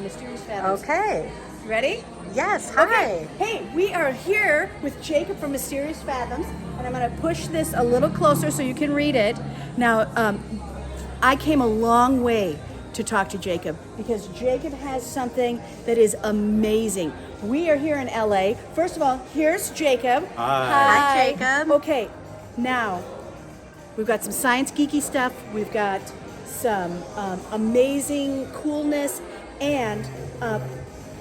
Mysterious Fathoms. Okay. Ready? Yes. Hi. Okay. Hey, we are here with Jacob from Mysterious Fathoms, and I'm going to push this a little closer so you can read it. Now, I came a long way to talk to Jacob because Jacob has something that is amazing. We are here in LA. First of all, here's Jacob. Hi, Jacob. Okay, now we've got some science geeky stuff. We've got some amazing coolness and an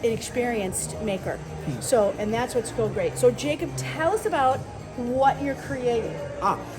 experienced maker. So, and that's what's so great. So, Jacob, tell us about what you're creating.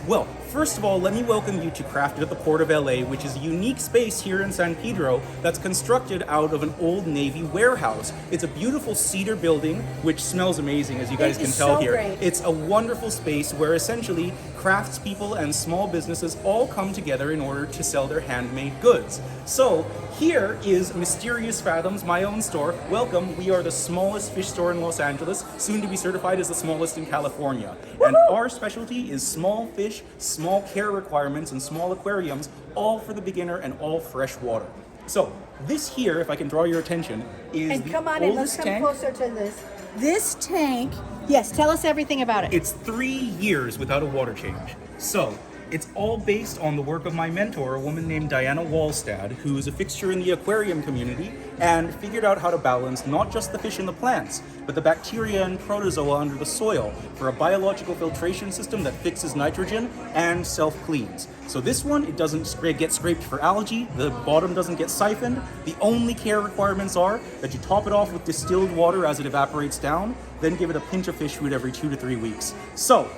Well, first of all, let me welcome you to Crafted at the Port of LA, which is a unique space here in San Pedro that's constructed out of an old Navy warehouse. It's a beautiful cedar building, which smells amazing, as you guys can tell here. Great. It's a wonderful space where essentially craftspeople and small businesses all come together in order to sell their handmade goods. So here is Mysterious Fathoms, my own store. Welcome. We are the smallest fish store in Los Angeles, soon to be certified as the smallest in California. And our specialty is small fish, small care requirements, and small aquariums, all for the beginner and all fresh water. So this here, if I can draw your attention, is And the come on in, let's oldest come tank. closer to this. This tank, yes, tell us everything about it. It's 3 years without a water change. So it's all based on the work of my mentor, a woman named Diana Wallstad, who is a fixture in the aquarium community and figured out how to balance not just the fish and the plants, but the bacteria and protozoa under the soil for a biological filtration system that fixes nitrogen and self-cleans. So this one, it doesn't get scraped for algae, the bottom doesn't get siphoned. The only care requirements are that you top it off with distilled water as it evaporates down, then give it a pinch of fish food every 2 to 3 weeks. So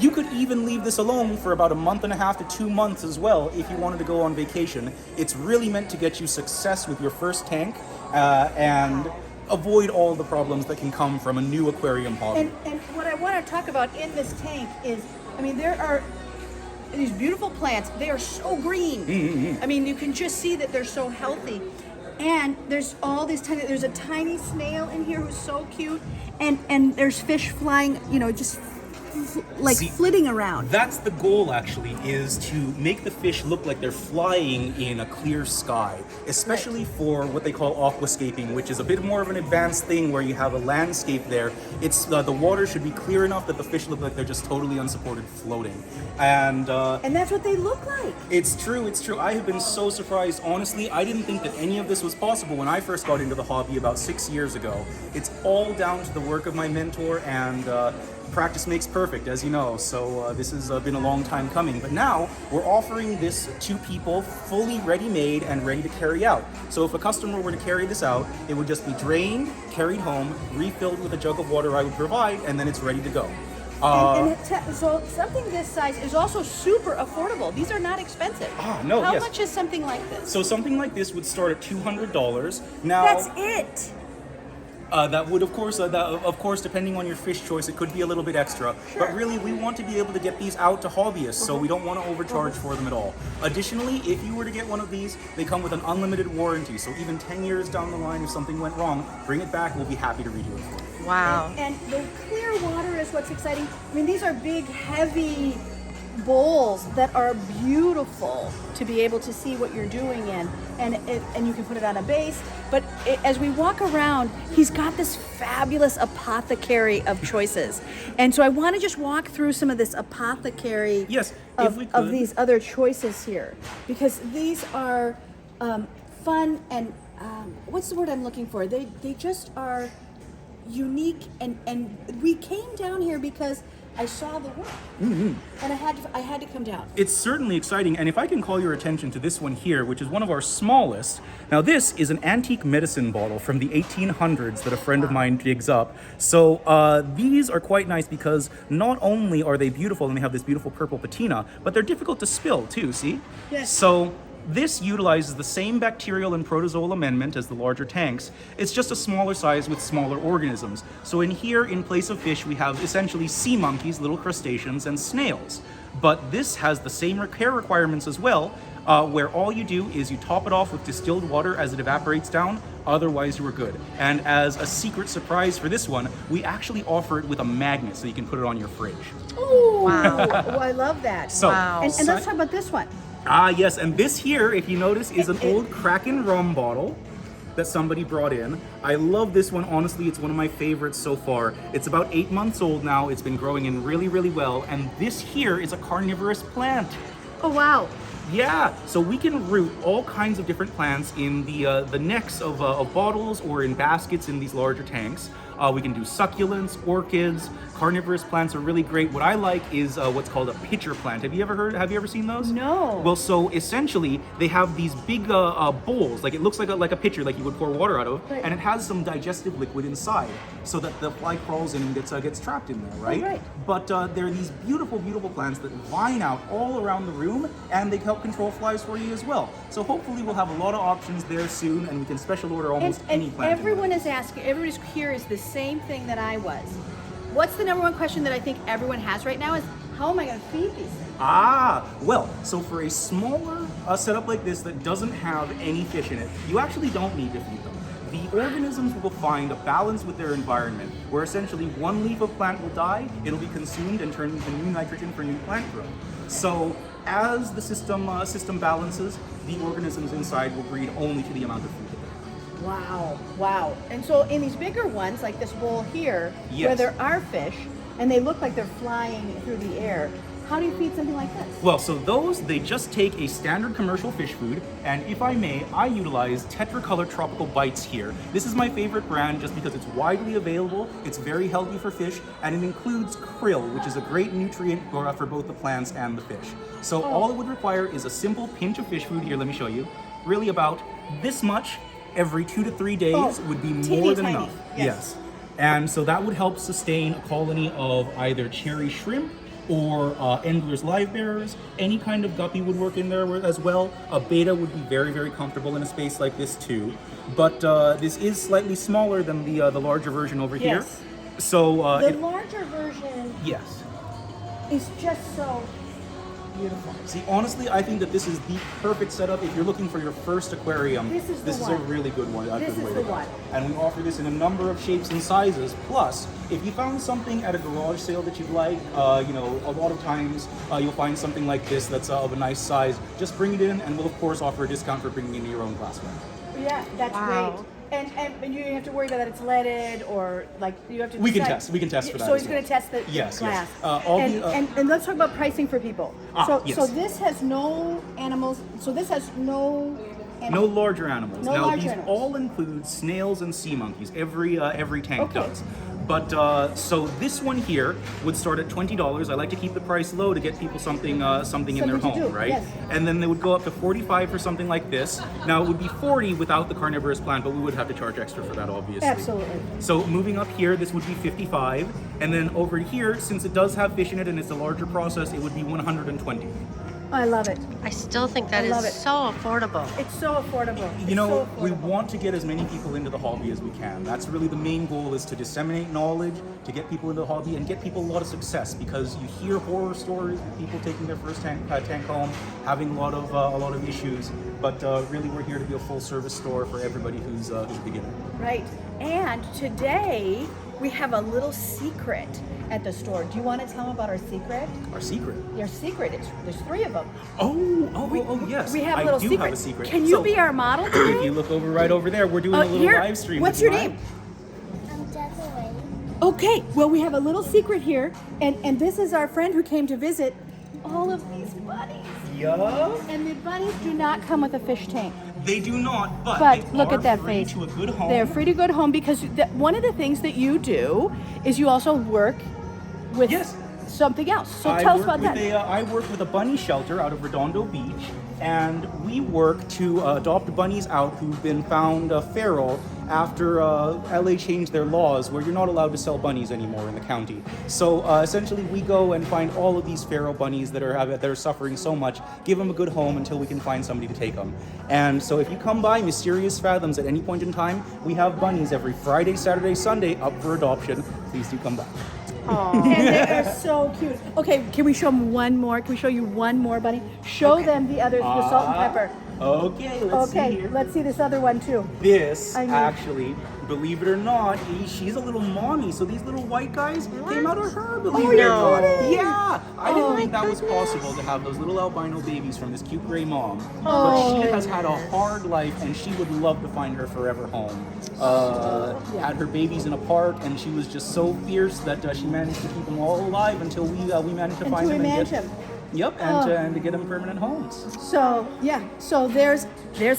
you could even leave this alone for about 1.5 to 2 months as well if you wanted to go on vacation. It's really meant to get you success with your first tank and avoid all the problems that can come from a new aquarium hobby. And what I want to talk about in this tank is, I mean, there are these beautiful plants. They are so green. Mm-hmm. I mean, you can just see that they're so healthy. And there's all these there's a tiny snail in here who's so cute. And there's fish flying, you know, just flitting around. That's the goal, actually, is to make the fish look like they're flying in a clear sky, especially for what they call aquascaping, which is a bit more of an advanced thing where you have a landscape there. It's the water should be clear enough that the fish look like they're just totally unsupported floating. And that's what they look like. It's true. I have been so surprised. Honestly, I didn't think that any of this was possible when I first got into the hobby about 6 years ago. It's all down to the work of my mentor, and practice makes perfect, as you know, so this has been a long time coming. But now we're offering this to people fully ready-made and ready to carry out. So if a customer were to carry this out, it would just be drained, carried home, refilled with a jug of water I would provide, and then it's ready to go. So something this size is also super affordable. These are not expensive. No, How yes. much is something like this? So something like this would start at $200. Now That's it. That would, of course, depending on your fish choice, it could be a little bit extra. Sure. But really, we want to be able to get these out to hobbyists, so we don't want to overcharge for them at all. Additionally, if you were to get one of these, they come with an unlimited warranty. So even 10 years down the line, if something went wrong, bring it back. We'll be happy to redo it for you. Wow. And the clear water is what's exciting. I mean, these are big, heavy bowls that are beautiful to be able to see what you're doing in, and you can put it on a base. But as we walk around, he's got this fabulous apothecary of choices, and so I want to just walk through some of this apothecary Yes, if we could. of these other choices here, because these are fun and what's the word I'm looking for? They just are unique, and we came down here because I saw the work, and I had to come down. It's certainly exciting, and if I can call your attention to this one here, which is one of our smallest. Now this is an antique medicine bottle from the 1800s that a friend of mine digs up. So these are quite nice because not only are they beautiful and they have this beautiful purple patina, but they're difficult to spill too, see? Yes. So this utilizes the same bacterial and protozoal amendment as the larger tanks. It's just a smaller size with smaller organisms. So in here, in place of fish, we have essentially sea monkeys, little crustaceans, and snails. But this has the same care requirements as well, where all you do is you top it off with distilled water as it evaporates down, otherwise you are good. And as a secret surprise for this one, we actually offer it with a magnet so you can put it on your fridge. Oh, Wow. Oh, I love that. So, Wow. And let's talk about this one. Yes, and this here, if you notice, is an old Kraken rum bottle. that somebody brought in. I love this one. Honestly, it's one of my favorites so far. It's about 8 months old now. It's been growing in really, really well. And this here is a carnivorous plant. Oh, wow. Yeah, so we can root all kinds of different plants in the necks of bottles or in baskets in these larger tanks. We can do succulents, orchids. Carnivorous plants are really great. What I like is what's called a pitcher plant. Have you ever seen those? No. Well, so essentially they have these big bowls, like it looks like a pitcher, like you would pour water out of, Right. and it has some digestive liquid inside, so that the fly crawls in and gets trapped in there, right? right. But there are these beautiful, beautiful plants that vine out all around the room, and they help control flies for you as well. So hopefully we'll have a lot of options there soon, and we can special order almost any plant. Everyone is asking, everybody's here is the same thing that I was. What's the number one question that I think everyone has right now is, how am I going to feed these things? Well, so for a smaller setup like this that doesn't have any fish in it, you actually don't need to feed them. The organisms will find a balance with their environment, where essentially one leaf of plant will die, it'll be consumed and turned into new nitrogen for new plant growth. So as the system balances, the organisms inside will breed only to the amount of food. Wow, wow. And so in these bigger ones, like this bowl here, where Yes. there are fish, and they look like they're flying through the air, how do you feed something like this? Well, so those, they just take a standard commercial fish food, and if I may, I utilize Tetracolor Tropical Bites here. This is my favorite brand just because it's widely available, it's very healthy for fish, and it includes krill, which is a great nutrient for both the plants and the fish. So all it would require is a simple pinch of fish food. Here, let me show you. Really about this much every 2 to 3 days would be teeny more than tiny. enough. Yes. And so that would help sustain a colony of either cherry shrimp or Endler's live bearers. Any kind of guppy would work in there as well. A beta would be very, very comfortable in a space like this too. But this is slightly smaller than the larger version over here. Yes. So The larger version yes. is just so beautiful. See, honestly, I think that this is the perfect setup if you're looking for your first aquarium. This is the a one. really good one. A This good is way the to go. one. And we offer this in a number of shapes and sizes. Plus, if you found something at a garage sale that you'd like, a lot of times you'll find something like this that's of a nice size. Just bring it in, and we'll of course offer a discount for bringing in your own glassware. Yeah, that's Wow. great. And you don't have to worry about that it's leaded or like you have to. We can decide- test. We can test for that So as he's well. going to test the Yes, glass. yes. And let's talk about pricing for people. Yes. So this has no animals. So this has no. No larger animals. No now larger these animals. all include snails and sea monkeys. Every tank Okay. does. But so this one here would start at $20. I like to keep the price low to get people something in their Something to home, do, right? yes. And then they would go up to $45 for something like this. Now it would be $40 without the carnivorous plant, but we would have to charge extra for that, obviously. Absolutely. So moving up here, this would be $55, and then over here, since it does have fish in it and it's a larger process, it would be $120. I love it. I still think that I love is it. so affordable. It's so affordable. It's You know, so we affordable. want to get as many people into the hobby as we can. That's really the main goal, is to disseminate knowledge, to get people into the hobby and get people a lot of success, because you hear horror stories of people taking their first tank home, having a lot of issues. But really, we're here to be a full service store for everybody who's a beginner. Right. And today we have a little secret at the store. Do you want to tell them about our secret? Our secret. Your secret is there's 3 of them. Oh, yes. We have a I little do secret. have a secret. Can you So, be our model If today? you look right over there, we're doing a little Here. live stream. What's Would you your mind? name? I'm Desiree. Okay, well, we have a little secret here, and this is our friend who came to visit all of these bunnies. Yeah. And the bunnies do not come with a fish tank. They do not, but But they look are at that free face. to a good home. They're free to go home because one of the things that you do is you also work with Yes. something else. So I tell us work about with that. I work with a bunny shelter out of Redondo Beach, and we work to adopt bunnies out who've been found feral after LA changed their laws where you're not allowed to sell bunnies anymore in the county. So essentially, we go and find all of these feral bunnies that are suffering so much, give them a good home until we can find somebody to take them. And so if you come by Mysterious Fathoms at any point in time, we have bunnies every Friday, Saturday, Sunday up for adoption. Please do come by. And they are so cute. Okay, can we show them one more? Can we show you one more bunny? Show them the others, the salt and pepper. Okay, let's see Okay, here. let's see this other one too. This I mean- actually, believe it or not, she's a little mommy. So these little white guys came out of her. Believe Oh, it or you're not. kidding. Yeah, I Oh didn't my think that was possible to have those little albino babies from this cute gray mom. But Oh. she has had a hard life, and she would love to find her forever home. Had her babies in a park, and she was just so fierce that she managed to keep them all alive until we managed to Until find we them and managed get them. Yep, and to get them permanent homes. So yeah, so there's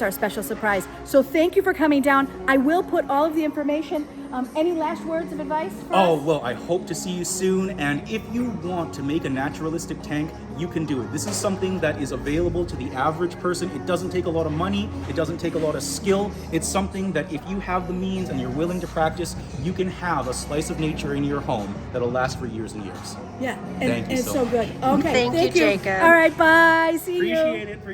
our special surprise. So thank you for coming down. I will put all of the information. Any last words of advice for Oh, us? well, I hope to see you soon. And if you want to make a naturalistic tank, you can do it. This is something that is available to the average person. It doesn't take a lot of money. It doesn't take a lot of skill. It's something that if you have the means and you're willing to practice, you can have a slice of nature in your home that'll last for years and years. Yeah, Thank you it's so so much. good. Okay, Thank you, Jacob. All right, bye. See you. Appreciate it.